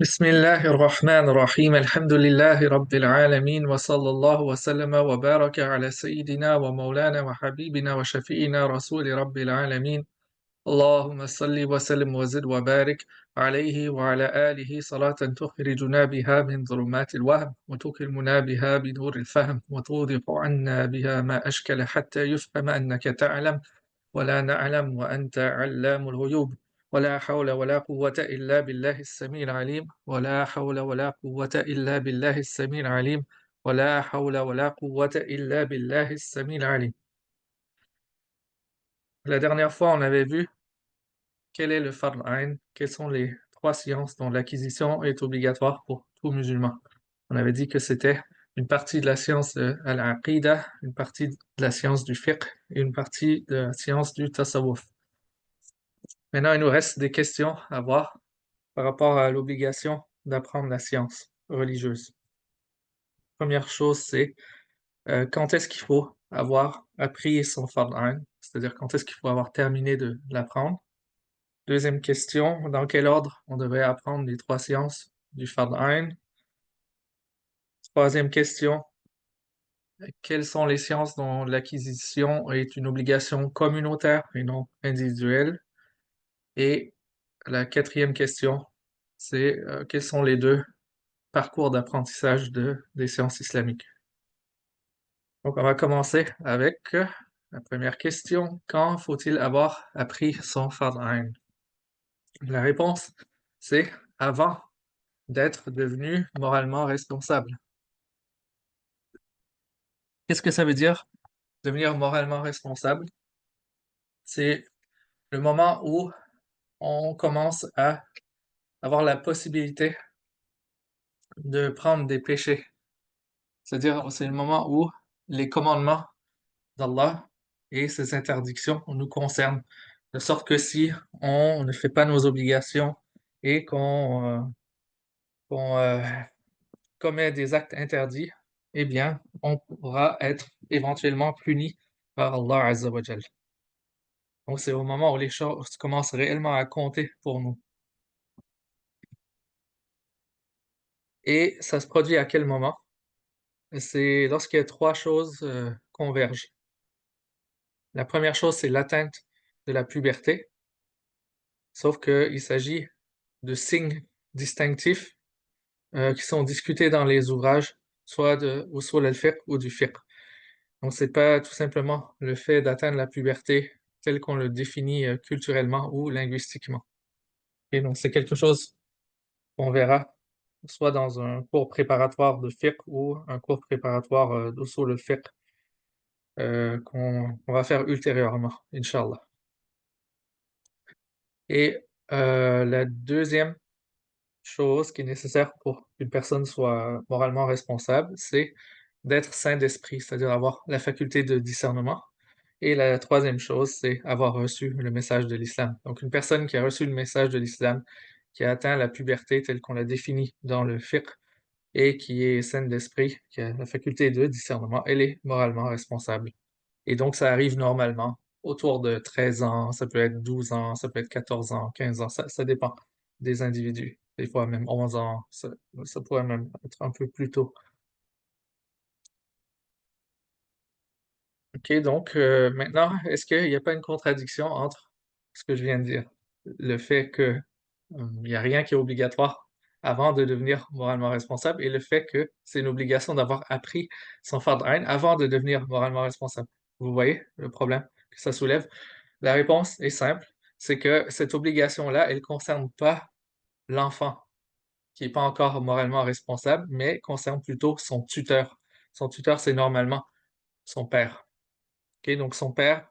بسم الله الرحمن الرحيم الحمد لله رب العالمين وصلى الله وسلم وبارك على سيدنا ومولانا وحبيبنا وشفينا رسول رب العالمين اللهم صل وسلم وزد وبارك عليه وعلى آله صلاة تخرجنا بها من ظلمات الوهم وتكرمنا بها بنور الفهم وتوضح عنا بها ما أشكل حتى يفهم أنك تعلم ولا نعلم وأنت علام الغيوب ولا حول ولا قوة إلا بالله السميع العليم ولا حول ولا قوة إلا بالله السميع العليم ولا حول ولا قوة إلا بالله السميع العليم. La dernière fois, on avait vu quel est le Fard Ain, quelles sont les trois sciences dont l'acquisition est obligatoire pour tout musulman. On avait dit que c'était une partie de la science de Al-Aqidah, une partie de la science du fiqh et une partie de la science du tasawwuf. Maintenant, il nous reste des questions à voir par rapport à l'obligation d'apprendre la science religieuse. Première chose, c'est quand est-ce qu'il faut avoir appris son Fard Ain, c'est-à-dire quand est-ce qu'il faut avoir terminé de l'apprendre. Deuxième question, dans quel ordre on devrait apprendre les trois sciences du Fard Ain. Troisième question, quelles sont les sciences dont l'acquisition est une obligation communautaire et non individuelle? Et la quatrième question, c'est quels sont les deux parcours d'apprentissage des sciences islamiques. Donc, on va commencer avec la première question. Quand faut-il avoir appris son Fard Ain? La réponse, c'est avant d'être devenu moralement responsable. Qu'est-ce que ça veut dire, devenir moralement responsable? C'est le moment où on commence à avoir la possibilité de prendre des péchés. C'est-à-dire, c'est le moment où les commandements d'Allah et ses interdictions nous concernent. De sorte que si on ne fait pas nos obligations et qu'on commet des actes interdits, eh bien, on pourra être éventuellement puni par Allah Azza wa Jal. Donc c'est au moment où les choses commencent réellement à compter pour nous. Et ça se produit à quel moment? C'est lorsqu'il y a trois choses convergent. La première chose, c'est l'atteinte de la puberté, sauf qu'il s'agit de signes distinctifs qui sont discutés dans les ouvrages, soit de usul al-fiqh ou du fiqh. Donc c'est pas tout simplement le fait d'atteindre la puberté tel qu'on le définit culturellement ou linguistiquement. Et donc c'est quelque chose qu'on verra soit dans un cours préparatoire de fiqh ou un cours préparatoire d'usul al-fiqh qu'on va faire ultérieurement, Inch'Allah. Et la deuxième chose qui est nécessaire pour qu'une personne soit moralement responsable, c'est d'être saint d'esprit, c'est-à-dire avoir la faculté de discernement. Et la troisième chose, c'est avoir reçu le message de l'islam. Donc une personne qui a reçu le message de l'islam, qui a atteint la puberté telle qu'on l'a définie dans le fiqh, et qui est saine d'esprit, qui a la faculté de discernement, elle est moralement responsable. Et donc ça arrive normalement autour de 13 ans, ça peut être 12 ans, ça peut être 14 ans, 15 ans, ça dépend des individus. Des fois même 11 ans, ça pourrait même être un peu plus tôt. Ok, donc maintenant, est-ce qu'il n'y a pas une contradiction entre ce que je viens de dire, le fait que il n'y a rien qui est obligatoire avant de devenir moralement responsable, et le fait que c'est une obligation d'avoir appris son fard ain avant de devenir moralement responsable? Vous voyez le problème que ça soulève? La réponse est simple, c'est que cette obligation-là, elle ne concerne pas l'enfant qui n'est pas encore moralement responsable, mais concerne plutôt son tuteur. Son tuteur, c'est normalement son père. Ok, donc son père,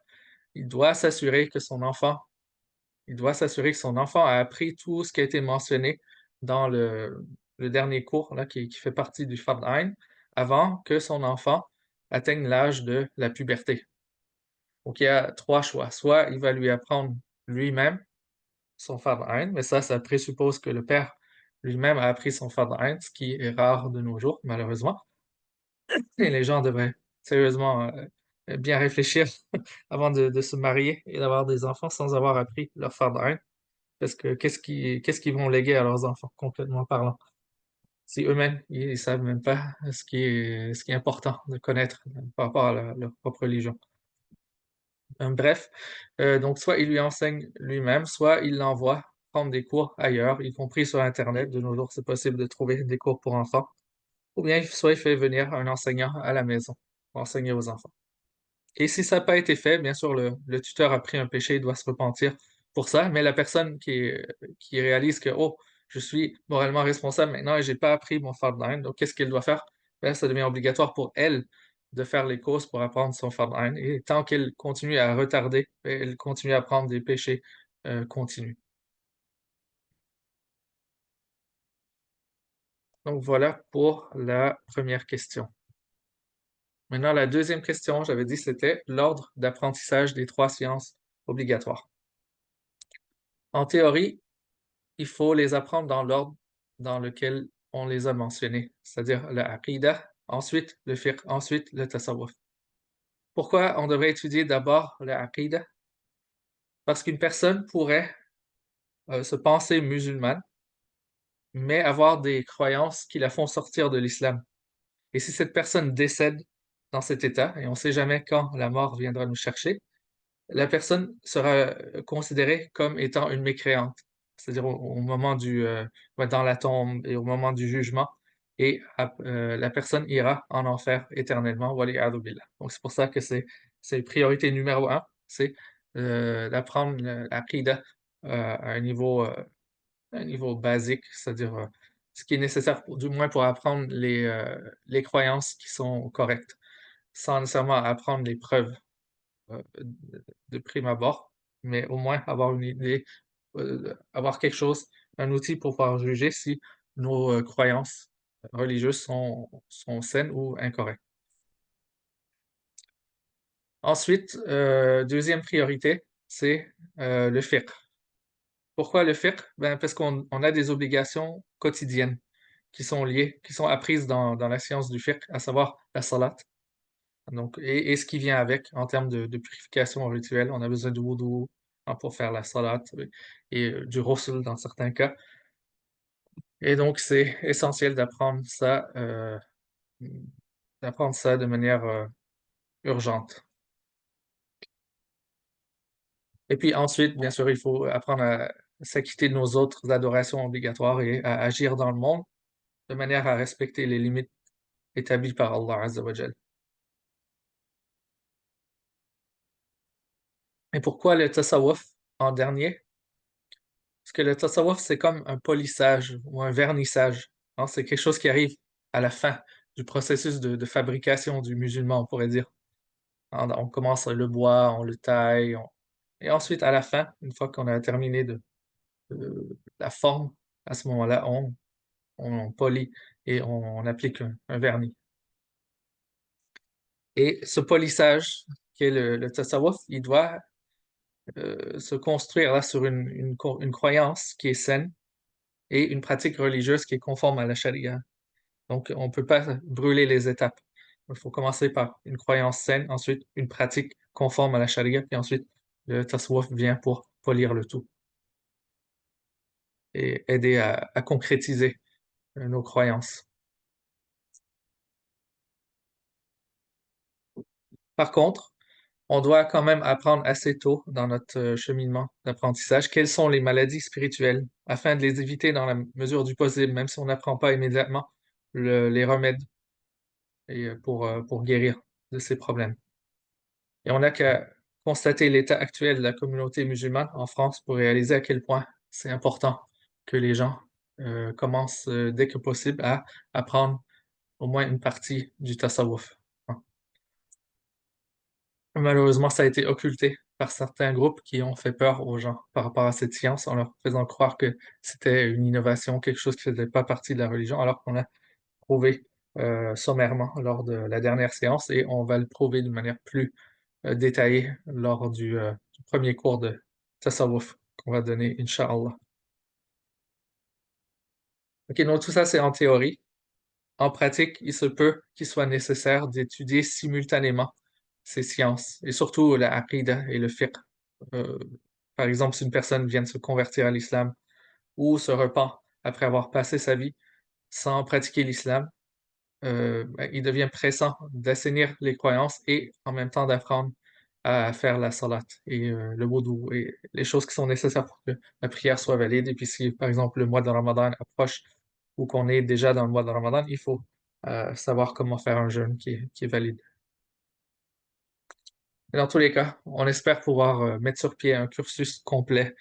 il doit s'assurer que son enfant, il doit s'assurer que son enfant a appris tout ce qui a été mentionné dans le dernier cours là, qui fait partie du Fard Ain, avant que son enfant atteigne l'âge de la puberté. Donc il y a trois choix. Soit il va lui apprendre lui-même son Fard Ain, mais ça présuppose que le père lui-même a appris son Fard Ain, ce qui est rare de nos jours, malheureusement. Et les gens devraient sérieusement bien réfléchir avant de se marier et d'avoir des enfants sans avoir appris leur Fard Ain. parce que qu'est-ce qu'ils vont léguer à leurs enfants, complètement parlant? Si eux-mêmes, ils savent même pas ce qui est important de connaître par rapport à leur propre religion. Bref, donc soit il lui enseigne lui-même, soit il l'envoie prendre des cours ailleurs, y compris sur internet. De nos jours, c'est possible de trouver des cours pour enfants. Ou bien soit il fait venir un enseignant à la maison pour enseigner aux enfants. Et si ça n'a pas été fait, bien sûr, le tuteur a pris un péché, il doit se repentir pour ça, mais la personne qui réalise que: «Oh, je suis moralement responsable maintenant et j'ai pas appris mon farḍ donc qu'est-ce qu'elle doit faire?» Ben, ça devient obligatoire pour elle de faire les courses pour apprendre son farḍ et tant qu'elle continue à retarder, beh, elle continue à prendre des péchés, continus. Donc voilà pour la première question. Maintenant la deuxième question, j'avais dit, c'était l'ordre d'apprentissage des 3 sciences obligatoires. En théorie, il faut les apprendre dans l'ordre dans lequel on les a mentionnés, c'est-à-dire le aqida, ensuite le fiqh, ensuite le tasawwuf. Pourquoi on devrait étudier d'abord le aqida? Parce qu'une personne pourrait, se penser musulmane, mais avoir des croyances qui la font sortir de l'islam. Et si cette personne décède dans cet état, et on ne sait jamais quand la mort viendra nous chercher, la personne sera, considérée comme étant une mécréante. C'est-à-dire au moment ouais, dans la tombe et au moment du jugement et la personne ira en enfer éternellement, wal-iyadhu billah. Donc c'est pour ça que c'est priorité numéro un, c'est, d'apprendre le l'aqida, à un niveau basique, c'est-à-dire, ce qui est nécessaire pour du moins pour apprendre les croyances qui sont correctes, sans nécessairement apprendre les preuves de prime abord, mais au moins avoir une idée, avoir quelque chose, un outil pour pouvoir juger si nos, croyances religieuses sont saines ou incorrectes. Ensuite, 2e priorité, c'est, le fiqh. Pourquoi le fiqh? Ben, parce qu'on a des obligations quotidiennes qui sont liées, qui sont apprises dans la science du fiqh, à savoir la salat. Donc et ce qui vient avec en termes de purification rituelle, on a besoin de wudu, hein, pour faire la salat et du ghusl dans certains cas et donc c'est essentiel mmh, d'apprendre ça de manière, urgente et puis ensuite, bien sûr, il faut apprendre à s'acquitter de nos autres adorations obligatoires et à agir dans le monde de manière à respecter les limites établies par Allah Azza wa Jal. Et pourquoi le tasawwuf en dernier? Parce que le tasawwuf, c'est comme un polissage ou un vernissage, hein, c'est quelque chose qui arrive à la fin du processus de fabrication du musulman, on pourrait dire. Hein, on commence le bois, on le taille, on et ensuite à la fin, une fois qu'on a terminé la forme, à ce moment-là, on polit et on applique un vernis. Et ce polissage qui est le tasawwuf, il doit, se construire là sur une croyance qui est saine et une pratique religieuse qui est conforme à la charia. Donc on ne peut pas brûler les étapes. Il faut commencer par une croyance saine, ensuite une pratique conforme à la charia, puis ensuite le tasawwuf vient pour polir le tout et aider à concrétiser, nos croyances. Par contre, on doit quand même apprendre assez tôt dans notre, cheminement d'apprentissage quelles sont les maladies spirituelles afin de les éviter dans la mesure du possible, même si on n'apprend pas immédiatement les remèdes et pour guérir de ces problèmes. Et on n'a qu'à constater l'état actuel de la communauté musulmane en France pour réaliser à quel point c'est important que les gens, commencent, dès que possible à apprendre au moins une partie du tasawwuf, hein. Malheureusement, ça a été occulté par certains groupes qui ont fait peur aux gens par rapport à cette science, en leur faisant croire que c'était une innovation, quelque chose qui faisait pas partie de la religion, alors qu'on a prouvé, sommairement lors de la dernière séance et on va le prouver d'une manière plus, détaillée lors du 1er cours de tasawwuf qu'on va donner incha'Allah. OK, donc tout ça, c'est en théorie. En pratique, il se peut qu'il soit nécessaire d'étudier simultanément ces sciences et surtout la aqida et le fiqh, heu par exemple, si une personne vient de se convertir à l'islam ou se repent après avoir passé sa vie sans pratiquer l'islam, ben, il devient pressant d'assainir les croyances et en même temps d'apprendre à faire la salat et le wudu et les choses qui sont nécessaires pour que la prière soit valide. Et puis si, par exemple, le mois de Ramadan approche ou qu'on est déjà dans le mois de Ramadan, il faut savoir comment faire un jeûne qui est valide. Mais dans tous les cas, on espère pouvoir mettre sur pied un cursus complet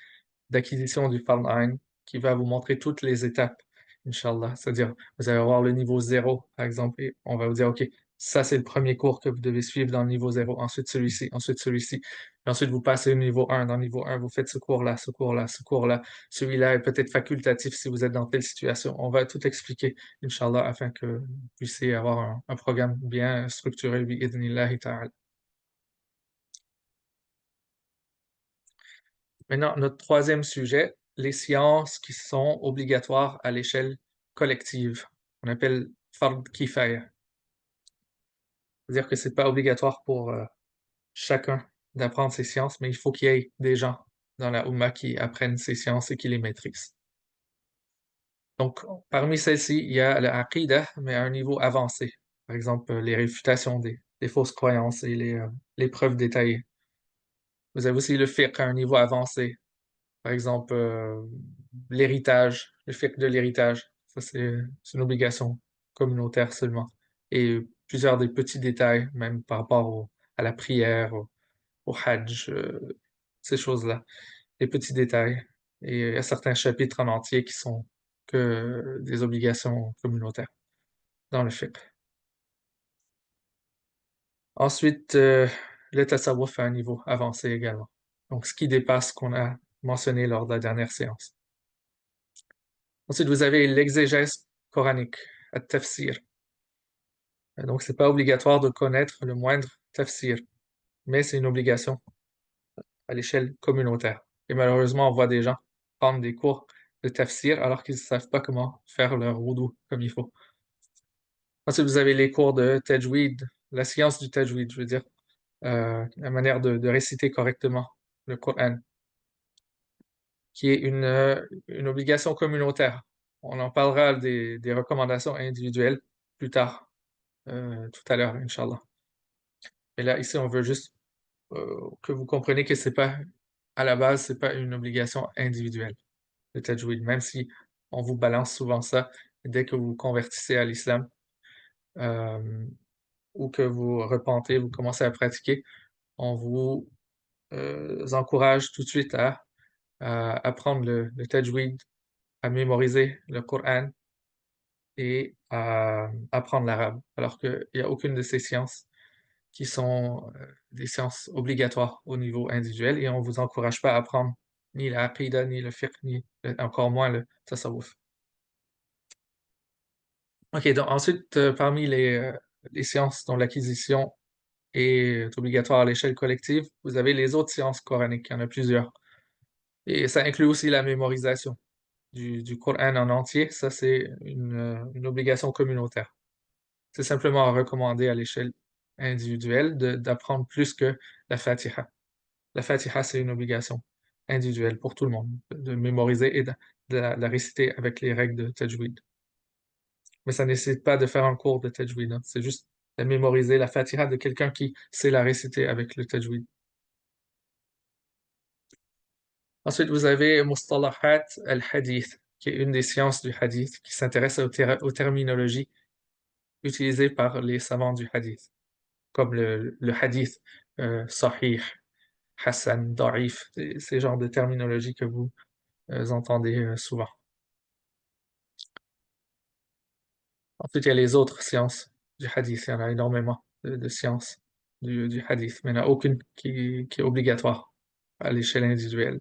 d'acquisition du Farm qui va vous montrer toutes les étapes, Inch'Allah. C'est-à-dire, vous allez avoir le niveau zéro, par exemple, et on va vous dire, OK, ça c'est le premier cours que vous devez suivre dans le niveau zéro, ensuite celui-ci, ensuite celui-ci. Et ensuite, vous passez au niveau 1. Dans le niveau 1, vous faites ce cours-là, ce cours-là, ce cours-là. Celui-là est peut-être facultatif si vous êtes dans telle situation. On va tout expliquer, Inch'Allah, afin que vous puissiez avoir un programme bien structuré, bi'idhnillahi ta'ala. Maintenant, notre troisième sujet, les sciences qui sont obligatoires à l'échelle collective. On appelle fard kifaya. C'est-à-dire que c'est pas obligatoire pour chacun d'apprendre ces sciences, mais il faut qu'il y ait des gens dans la Ummah qui apprennent ces sciences et qui les maîtrisent. Donc, parmi celles-ci, il y a l'aqidah, mais à un niveau avancé. Par exemple, les réfutations des fausses croyances et les preuves détaillées. Vous avez aussi le fiqh à un niveau avancé. Par exemple, l'héritage, le fiqh de l'héritage, ça c'est une obligation communautaire seulement. Et plusieurs des petits détails, même par rapport à la prière, au hajj, ces choses-là, les petits détails. Et il y a certains chapitres en entier qui sont que des obligations communautaires dans le fiqh. Ensuite, le tasawwuf à un niveau avancé également. Donc, ce qui dépasse ce qu'on a mentionné lors de la dernière séance. Ensuite, vous avez l'exégèse coranique, at-tafsir. Donc, c'est pas obligatoire de connaître le moindre tafsir, mais c'est une obligation à l'échelle communautaire. Et malheureusement, on voit des gens prendre des cours de tafsir alors qu'ils ne savent pas comment faire leur wudu comme il faut. Ensuite, vous avez les cours de tajwid, la science du tajwid, je veux dire, la manière de réciter correctement le Coran, qui est une obligation communautaire. On en parlera des recommandations individuelles plus tard, tout à l'heure, Inch'Allah. Mais là, ici, on veut juste que vous compreniez que c'est pas, à la base, c'est pas une obligation individuelle, le tajwid, même si on vous balance souvent ça dès que vous vous convertissez à l'islam euh, ou que vous repentez, vous commencez à pratiquer, on vous encourage tout de suite à apprendre le tajwid, à mémoriser le Coran et à apprendre l'arabe, alors qu'il n'y a aucune de ces sciences qui sont des sciences obligatoires au niveau individuel et on ne vous encourage pas à apprendre ni la aqidah, ni le fiqh, ni encore moins le tasawwuf. Ok, donc ensuite, parmi les sciences dont l'acquisition est obligatoire à l'échelle collective, vous avez les autres sciences coraniques, il y en a plusieurs. Et ça inclut aussi la mémorisation du Coran en entier, ça c'est une obligation communautaire. C'est simplement recommandé à l'échelle individuelle d'apprendre plus que la Fatiha. La Fatiha, c'est une obligation individuelle pour tout le monde, de mémoriser et de la réciter avec les règles de Tajwid. Mais ça ne nécessite pas de faire un cours de Tajwid, hein. C'est juste de mémoriser la Fatiha de quelqu'un qui sait la réciter avec le Tajwid. Ensuite, vous avez Mustalahat al-Hadith, qui est une des sciences du Hadith, qui s'intéresse aux terminologies utilisées par les savants du Hadith, comme le Hadith Sahih, Hassan, Da'if, ces genres de terminologies que vous entendez souvent. Ensuite, il y a les autres sciences du hadith. Il y en a énormément de sciences du hadith, mais il n'y en a aucune qui est obligatoire à l'échelle individuelle.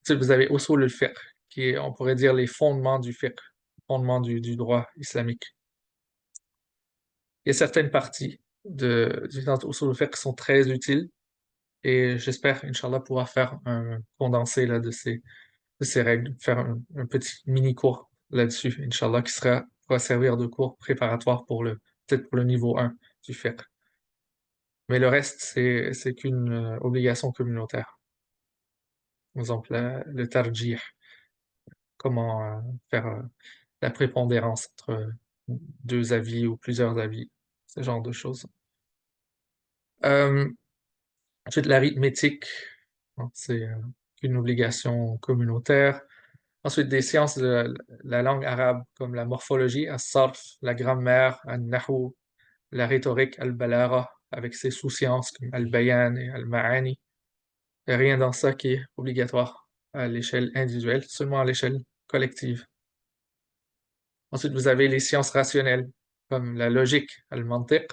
Ensuite, vous avez usul al-fiqh, qui est, on pourrait dire, les fondements du fiqh, fondements du droit islamique. Il y a certaines parties du usul al-fiqh qui sont très utiles et j'espère, Inch'Allah, pouvoir faire un condensé là, de ces règles, faire un petit mini-cours là-dessus, Inch'Allah, pourra servir de cours préparatoire peut-être pour le niveau 1 du fiqh. Mais le reste, c'est qu'une obligation communautaire. par exemple le tarjih, comment faire la prépondérance entre deux avis ou plusieurs avis, ce genre de choses. Euh, Ensuite, l'arithmétique, hein, c'est une obligation communautaire. Ensuite, des sciences de la langue arabe comme la morphologie, as-sarf, la grammaire, an-nahw, la rhétorique, al-balagha, avec ses sous-sciences comme al-bayan et al-ma'ani. Il n'y a rien dans ça qui est obligatoire à l'échelle individuelle, seulement à l'échelle collective. Ensuite, vous avez les sciences rationnelles, comme la logique, al-mantiq,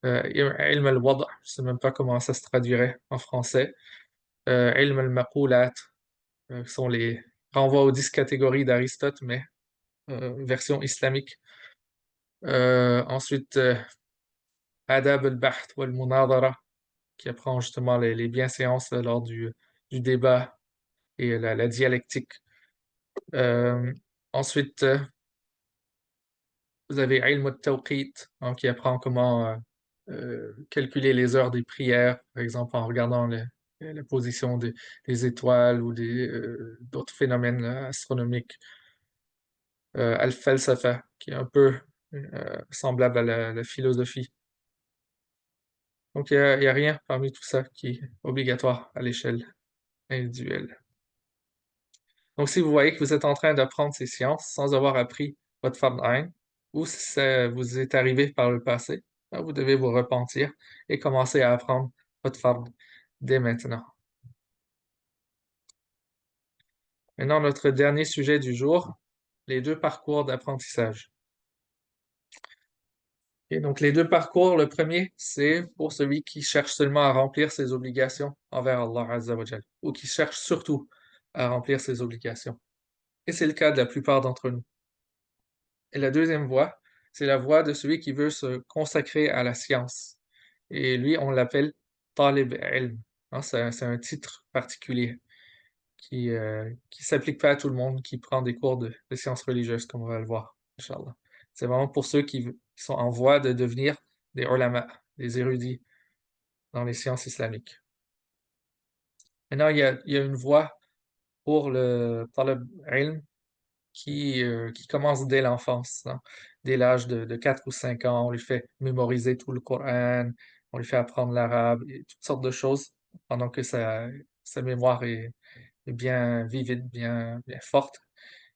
ilm al-wad', je ne sais même pas comment ça se traduirait en français, ilm al-maqulat, qui sont les renvois aux 10 catégories d'Aristote, mais version islamique. Ensuite, adab al-bahth wal-munadara, qui apprend justement les bienséances lors du débat et la dialectique. Euh, Ensuite, vous avez ilm al-tawqit, hein, qui apprend comment calculer les heures des prières, par exemple en regardant la position des étoiles ou d'autres phénomènes astronomiques. Al-falsafa, qui est un peu semblable à la philosophie. Donc, il y a rien parmi tout ça qui est obligatoire à l'échelle individuelle. Donc, si vous voyez que vous êtes en train d'apprendre ces sciences sans avoir appris votre Fard Ain, ou si ça vous est arrivé par le passé, ben, vous devez vous repentir et commencer à apprendre votre Fard dès maintenant. Maintenant, notre dernier sujet du jour, les deux parcours d'apprentissage. Et donc, les deux parcours, le premier, c'est pour celui qui cherche seulement à remplir ses obligations envers Allah Azza wa Jal, ou qui cherche surtout à remplir ses obligations. Et c'est le cas de la plupart d'entre nous. Et la deuxième voie, c'est la voie de celui qui veut se consacrer à la science. Et lui, on l'appelle Talib Ilm. Hein, c'est un titre particulier qui s'applique pas à tout le monde, qui prend des cours de sciences religieuses, comme on va le voir, Inch'Allah. C'est vraiment pour ceux qui sont en voie de devenir des ulama, des érudits dans les sciences islamiques. Maintenant, il y a une voie pour le Talib Ilm qui commence dès l'enfance, hein. Dès l'âge de 4 ou 5 ans, on lui fait mémoriser tout le Coran, on lui fait apprendre l'arabe, et toutes sortes de choses, pendant que sa mémoire est bien vivide, bien forte.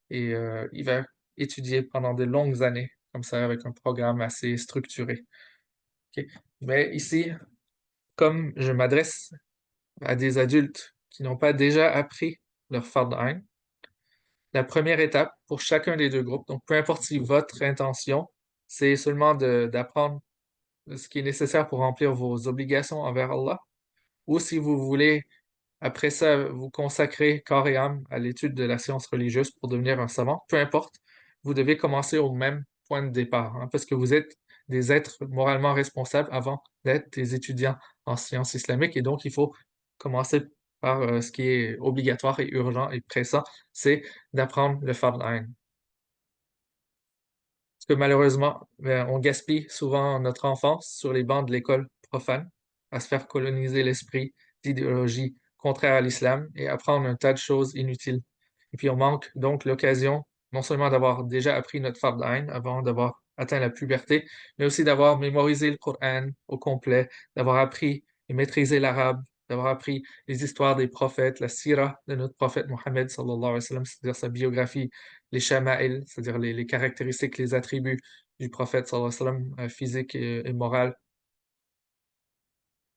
Et il va étudier pendant de longues années, comme ça, avec un programme assez structuré. OK? Mais ici, comme je m'adresse à des adultes qui n'ont pas déjà appris leur Fard Ain, la première étape pour chacun des deux groupes, donc peu importe si votre intention, c'est seulement d'apprendre ce qui est nécessaire pour remplir vos obligations envers Allah, ou si vous voulez, après ça, vous consacrer corps et âme à l'étude de la science religieuse pour devenir un savant, peu importe, vous devez commencer au même point de départ, hein, parce que vous êtes des êtres moralement responsables avant d'être des étudiants en sciences islamiques, et donc il faut commencer par ce qui est obligatoire et urgent et pressant, c'est d'apprendre le Fard Ain. Parce que malheureusement, on gaspille souvent notre enfance sur les bancs de l'école profane, à se faire coloniser l'esprit d'idéologies contraires à l'islam et apprendre un tas de choses inutiles. Et puis on manque donc l'occasion non seulement d'avoir déjà appris notre Fard Ain avant d'avoir atteint la puberté, mais aussi d'avoir mémorisé le Coran au complet, d'avoir appris et maîtrisé l'arabe, d'avoir appris les histoires des prophètes, la sira de notre prophète Mohammed sallallahu alayhi wa sallam, c'est-à-dire sa biographie, les shama'il, c'est-à-dire les caractéristiques, les attributs du prophète sallallahu alayhi wa sallam, physiques et morales.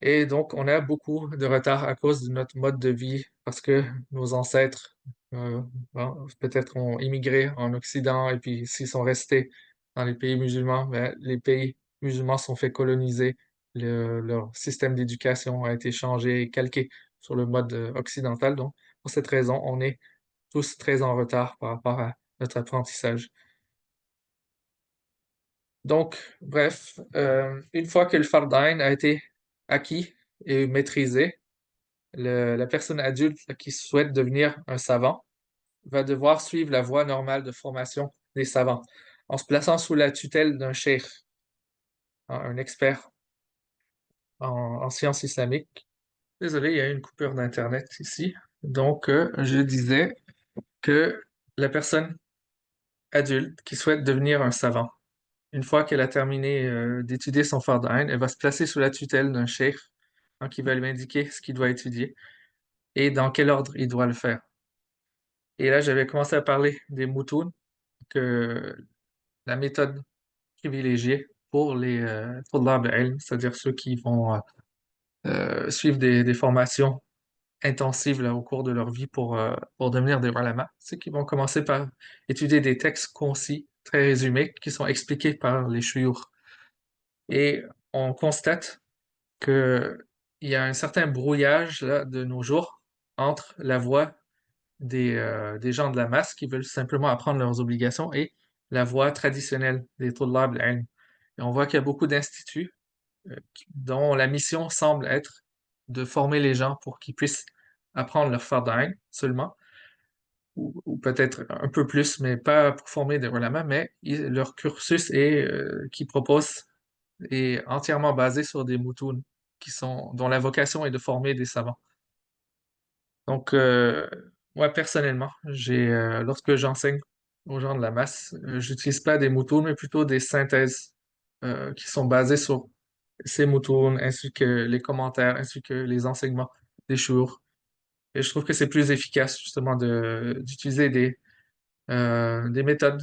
Et donc, on a beaucoup de retard à cause de notre mode de vie, parce que nos ancêtres, bon, peut-être ont immigré en Occident, et puis s'ils sont restés dans les pays musulmans, ben, les pays musulmans sont fait coloniser, leur système d'éducation a été changé et calqué sur le mode occidental. Donc, pour cette raison, on est tous très en retard par rapport à notre apprentissage. Donc, bref, une fois que le Fardain a été acquis et maîtrisé, la personne adulte là, qui souhaite devenir un savant va devoir suivre la voie normale de formation des savants en se plaçant sous la tutelle d'un cheikh, un expert en sciences islamiques. Désolé, il y a une coupure d'Internet ici. Donc, je disais que la personne adulte qui souhaite devenir un savant, une fois qu'elle a terminé d'étudier son fard Ain, elle va se placer sous la tutelle d'un cheikh hein, qui va lui indiquer ce qu'il doit étudier et dans quel ordre il doit le faire. Et là, j'avais commencé à parler des moutounes, que la méthode privilégiée pour les طلاب العلم, c'est-à-dire ceux qui vont suivre des formations intensives là, au cours de leur vie pour devenir des ulama, c'est qu'ils vont commencer par étudier des textes concis, très résumés, qui sont expliqués par les shuyukh. Et on constate qu'il y a un certain brouillage là, de nos jours entre la voix des gens de la masse qui veulent simplement apprendre leurs obligations et la voie traditionnelle des Tullab al-Ilm. Et on voit qu'il y a beaucoup d'instituts dont la mission semble être de former les gens pour qu'ils puissent apprendre leur fard Ain seulement, ou peut-être un peu plus, mais pas pour former des ulama, mais leur cursus qu'ils proposent est entièrement basé sur des moutounes dont la vocation est de former des savants. Donc, moi, personnellement, lorsque j'enseigne aux gens de la masse, j'utilise pas des moutons, mais plutôt des synthèses qui sont basées sur ces moutons, ainsi que les commentaires, ainsi que les enseignements des jours. Et je trouve que c'est plus efficace, justement, d'utiliser des méthodes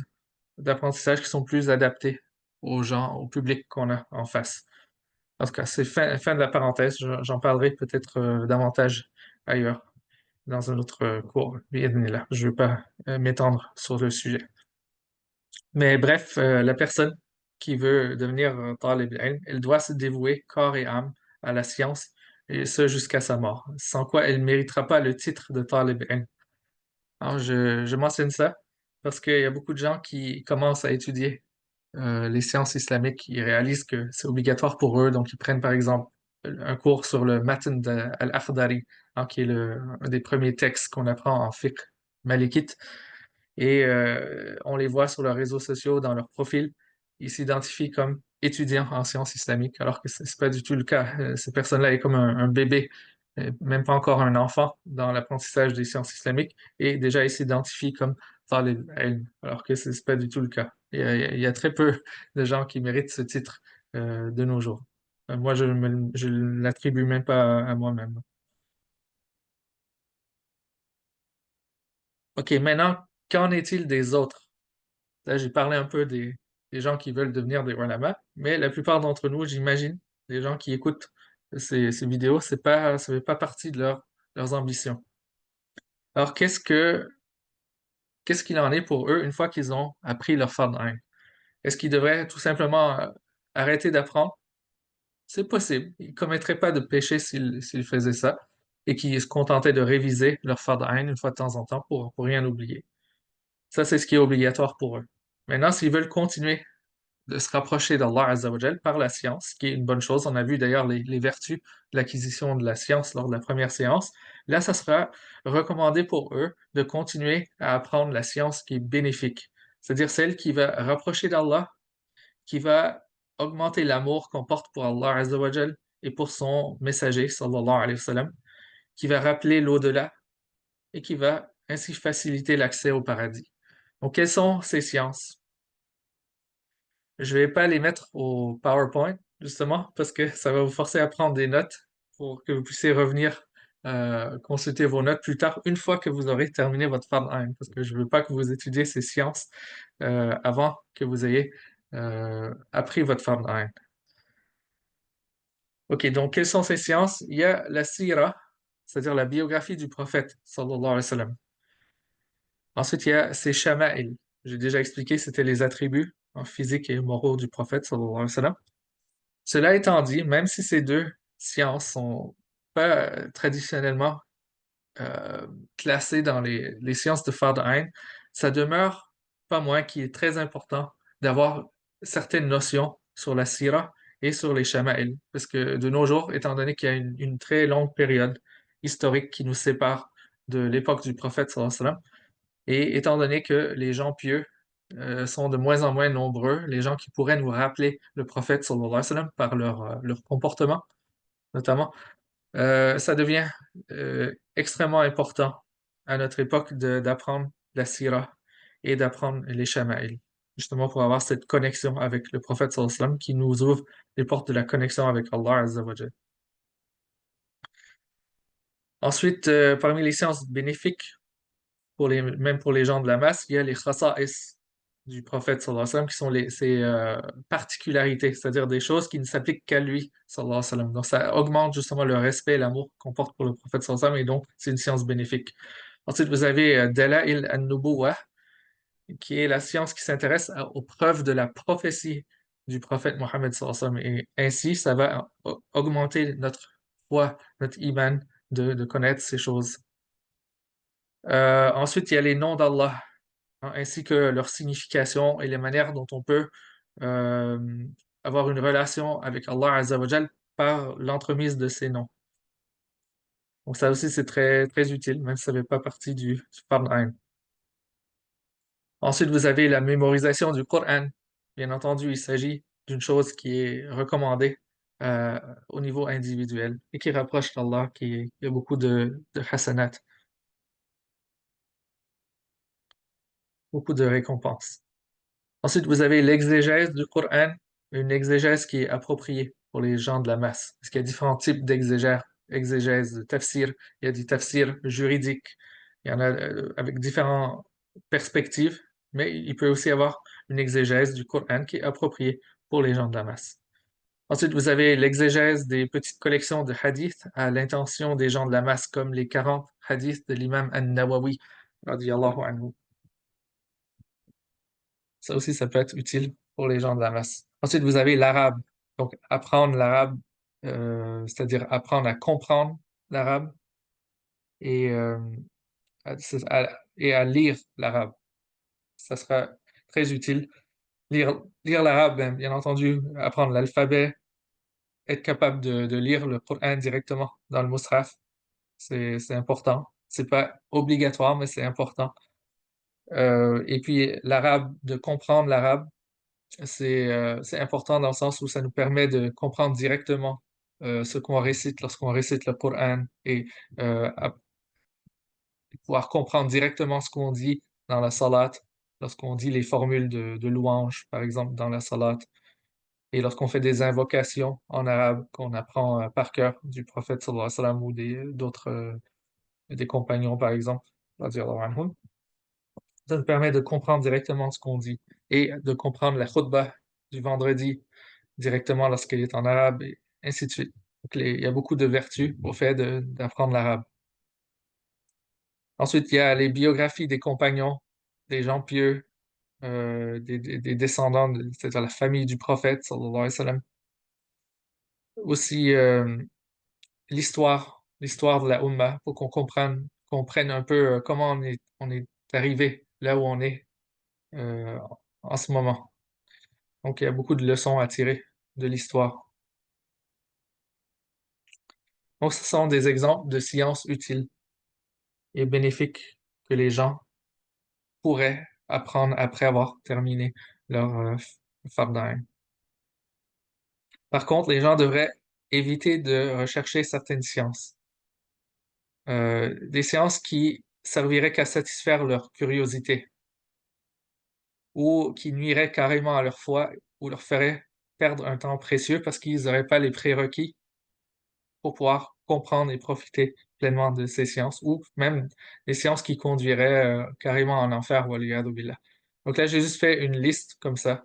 d'apprentissage qui sont plus adaptées aux gens, au public qu'on a en face. En tout cas, c'est fin de la parenthèse. J'en parlerai peut-être davantage ailleurs dans un autre cours. Bi'idhnillah. Je ne veux pas m'étendre sur le sujet. Mais bref, la personne qui veut devenir talib al-ilm, elle doit se dévouer corps et âme à la science, et ce jusqu'à sa mort, sans quoi elle ne méritera pas le titre de talib al-ilm. Alors, je mentionne ça parce qu'il y a beaucoup de gens qui commencent à étudier les sciences islamiques, ils réalisent que c'est obligatoire pour eux, donc ils prennent par exemple un cours sur le Matn al-Akhdari, hein, qui est un des premiers textes qu'on apprend en fiqh malikite, et on les voit sur leurs réseaux sociaux, dans leur profil, ils s'identifient comme étudiants en sciences islamiques, alors que c'est pas du tout le cas. Ces personnes-là est comme un bébé, même pas encore un enfant dans l'apprentissage des sciences islamiques, et déjà ils s'identifient comme talib ilm, alors que c'est pas du tout le cas. Il y a très peu de gens qui méritent ce titre de nos jours. Moi, je ne l'attribue même pas à moi-même. OK, maintenant, qu'en est-il des autres? Là, j'ai parlé un peu des gens qui veulent devenir des ulama, mais la plupart d'entre nous, j'imagine, les gens qui écoutent ces vidéos, ça fait pas partie de leurs ambitions. Alors, qu'est-ce qu'il en est pour eux une fois qu'ils ont appris leur fard Ain? Est-ce qu'ils devraient tout simplement arrêter d'apprendre? C'est possible. Ils ne commettraient pas de péché s'ils faisaient ça et qu'ils se contentaient de réviser leur fard Ain une fois de temps en temps pour rien oublier. Ça, c'est ce qui est obligatoire pour eux. Maintenant, s'ils veulent continuer de se rapprocher d'Allah Azzawajal par la science, ce qui est une bonne chose. On a vu d'ailleurs les vertus de l'acquisition de la science lors de la première séance. Là, ça sera recommandé pour eux de continuer à apprendre la science qui est bénéfique, c'est-à-dire celle qui va rapprocher d'Allah, qui va augmenter l'amour qu'on porte pour Allah Azzawajal et pour son messager, sallallahu alayhi wa sallam, qui va rappeler l'au-delà et qui va ainsi faciliter l'accès au paradis. Donc, quelles sont ces sciences? Je vais pas les mettre au PowerPoint, justement, parce que ça va vous forcer à prendre des notes pour que vous puissiez revenir consulter vos notes plus tard, une fois que vous aurez terminé votre Fard 1, parce que je veux pas que vous étudiez ces sciences avant que vous ayez appris votre Fard 1. OK, donc quelles sont ces sciences? Il y a la sira, c'est-à-dire la biographie du prophète, sallallahu alayhi wa sallam. Ensuite, il y a ses shama'il. J'ai déjà expliqué, c'était les attributs en physique et moraux du prophète, sallallahu alayhi wa sallam. Cela étant dit, même si ces deux sciences sont pas traditionnellement euh, classées dans les sciences de Fard Ain, ça demeure pas moins qu'il est très important d'avoir certaines notions sur la sira et sur les shama'il. Parce que de nos jours, étant donné qu'il y a une très longue période historique qui nous sépare de l'époque du prophète, sallallahu alayhi wa sallam, et étant donné que les gens pieux sont de moins en moins nombreux, les gens qui pourraient nous rappeler le prophète sallallahu alayhi wa sallam par leur comportement, notamment, Ça devient extrêmement important à notre époque d'apprendre la sira et d'apprendre les shama'il, justement pour avoir cette connexion avec le prophète sallallahu alayhi wa sallam qui nous ouvre les portes de la connexion avec Allah Azza wa Jal. Ensuite, parmi les sciences bénéfiques, même pour les gens de la masse, il y a les khasa'is du prophète sallallahu alayhi wa sallam qui sont ses particularités, c'est-à-dire des choses qui ne s'appliquent qu'à lui sallallahu alayhi wa sallam. Donc ça augmente justement le respect et l'amour qu'on porte pour le prophète sallallahu alayhi wa sallam et donc c'est une science bénéfique. Ensuite, vous avez Dala'il an-Nubuwah, qui est la science qui s'intéresse aux preuves de la prophétie du prophète Mohammed sallallahu alayhi wa sallam. Et ainsi, ça va augmenter notre foi, notre iman de connaître ces choses. Ensuite, il y a les noms d'Allah, hein, ainsi que leur signification et les manières dont on peut euh, avoir une relation avec Allah Azza wa Jal par l'entremise de ces noms. Donc ça aussi, c'est très, très utile, même si ça ne fait pas partie du Fard Ain. Ensuite, vous avez la mémorisation du Coran. Bien entendu, il s'agit d'une chose qui est recommandée euh, au niveau individuel et qui rapproche d'Allah, qui a beaucoup de hasanat, beaucoup de récompenses. Ensuite, vous avez l'exégèse du Coran, une exégèse qui est appropriée pour les gens de la masse. Parce qu'il y a différents types d'exégèse, exégèse, de tafsir. Il y a des tafsirs juridiques. Il y en a avec différentes perspectives, mais il peut aussi y avoir une exégèse du Coran qui est appropriée pour les gens de la masse. Ensuite, vous avez l'exégèse des petites collections de hadiths à l'intention des gens de la masse, comme les 40 hadiths de l'imam An-Nawawi, radiyallahu anhu. Ça aussi, ça peut être utile pour les gens de la masse. Ensuite, vous avez l'arabe. Donc, apprendre l'arabe, c'est-à-dire apprendre à comprendre l'arabe et, et à lire l'arabe. Ça sera très utile. Lire l'arabe, bien entendu, apprendre l'alphabet, être capable de lire le Coran directement dans le Mus'haf, c'est important. C'est pas obligatoire, mais c'est important. Et puis, l'arabe, de comprendre l'arabe, c'est important dans le sens où ça nous permet de comprendre directement ce qu'on récite lorsqu'on récite le Coran et pouvoir comprendre directement ce qu'on dit dans la salat, lorsqu'on dit les formules de louange, par exemple, dans la salat, et lorsqu'on fait des invocations en arabe qu'on apprend par cœur du prophète sallallahu alayhi wa sallam ou d'autres des compagnons, par exemple, radiyallahu anhum. Ça nous permet de comprendre directement ce qu'on dit et de comprendre la khutbah du vendredi directement lorsqu'elle est en arabe, et ainsi de suite. Donc, il y a beaucoup de vertus au fait d'apprendre l'arabe. Ensuite, il y a les biographies des compagnons, des gens pieux, des descendants, c'est-à-dire la famille du prophète, sallallahu alayhi wa sallam. Aussi, l'histoire de la Ummah, pour qu'on comprenne un peu comment on est arrivé là où on est euh, en ce moment. Donc, il y a beaucoup de leçons à tirer de l'histoire. Donc, ce sont des exemples de sciences utiles et bénéfiques que les gens pourraient apprendre après avoir terminé leur fardain. Par contre, les gens devraient éviter de rechercher certaines sciences. Des sciences qui serviraient qu'à satisfaire leur curiosité ou qui nuiraient carrément à leur foi ou leur feraient perdre un temps précieux parce qu'ils n'auraient pas les prérequis pour pouvoir comprendre et profiter pleinement de ces sciences, ou même des sciences qui conduiraient carrément en enfer, waliyadu billah. Donc là, j'ai juste fait une liste comme ça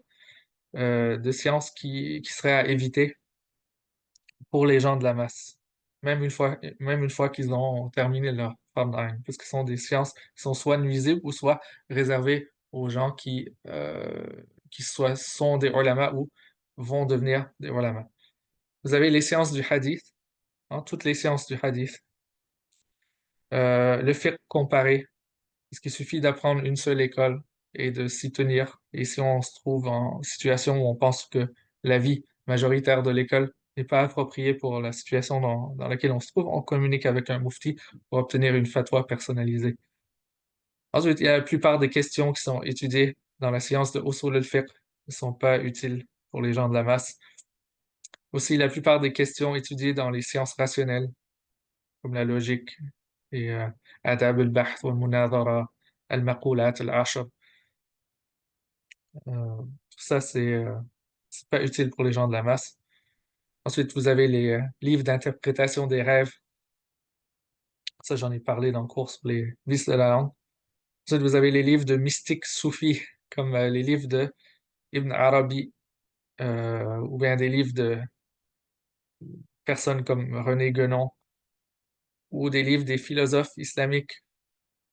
de sciences qui seraient à éviter pour les gens de la masse, même une fois qu'ils ont terminé leur fardain, parce que ce sont des sciences qui sont soit nuisibles ou soit réservées aux gens qui soit sont des ulama ou vont devenir des ulama. Vous avez les sciences du hadith, hein, toutes les sciences du hadith. Le fiqh comparé, parce qu'il suffit d'apprendre une seule école et de s'y tenir. Et si on se trouve en situation où on pense que la vie majoritaire de l'école n'est pas appropriée pour la situation dans laquelle on se trouve, on communique avec un mufti pour obtenir une fatwa personnalisée. Ensuite, il y a la plupart des questions qui sont étudiées dans la science de usul al-fiqh ne sont pas utiles pour les gens de la masse. Aussi, la plupart des questions étudiées dans les sciences rationnelles comme la logique et آداب البحث والمناظرة, المقولات العشر. Tout ça, c'est pas utile pour les gens de la masse. Ensuite, vous avez les livres d'interprétation des rêves. Ça, j'en ai parlé dans le cours sur les vices de la langue. Ensuite, vous avez les livres de mystiques soufis, comme les livres de Ibn Arabi, ou bien des livres de personnes comme René Guénon, ou des livres des philosophes islamiques,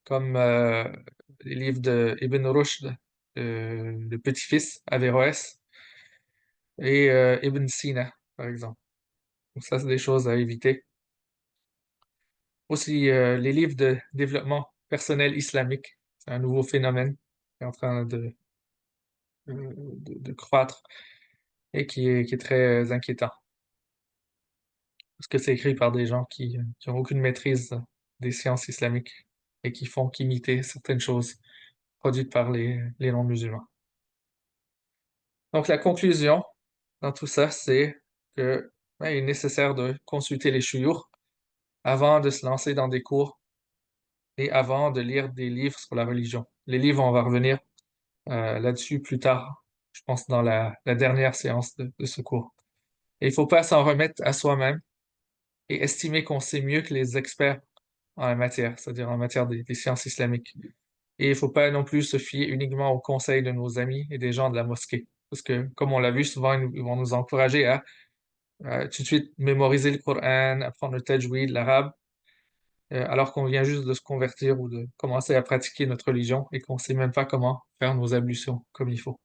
comme les livres de Ibn Rushd, le petit-fils, Averroès, et Ibn Sina, par exemple. Donc ça, c'est des choses à éviter. Aussi, les livres de développement personnel islamique. C'est un nouveau phénomène qui est en train de croître et qui est très inquiétant. Parce que c'est écrit par des gens qui ont aucune maîtrise des sciences islamiques et qui font qu'imiter certaines choses produites par les non-musulmans. Donc la conclusion dans tout ça, c'est que ouais, il est nécessaire de consulter les shuyukh avant de se lancer dans des cours et avant de lire des livres sur la religion. Les livres, on va revenir là-dessus plus tard, je pense dans la dernière séance de ce cours. Et il ne faut pas s'en remettre à soi-même et estimer qu'on sait mieux que les experts en la matière, c'est-à-dire en matière des sciences islamiques. Et il ne faut pas non plus se fier uniquement aux conseils de nos amis et des gens de la mosquée. Parce que, comme on l'a vu, souvent, ils vont nous encourager à tout de suite mémoriser le Coran, apprendre le tajwid, l'arabe, alors qu'on vient juste de se convertir ou de commencer à pratiquer notre religion et qu'on ne sait même pas comment faire nos ablutions comme il faut.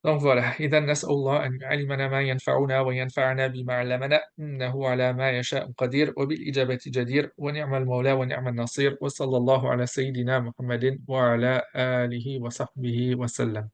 Donc voilà, إذا نسأل الله أن يعلمنا ما ينفعنا وينفعنا بما علمنا إنه على ما يشاء قدير وبالإجابة جدير ونعم المولى ونعم النصير وصلى الله على سيدنا محمد وعلى آله وصحبه وسلم.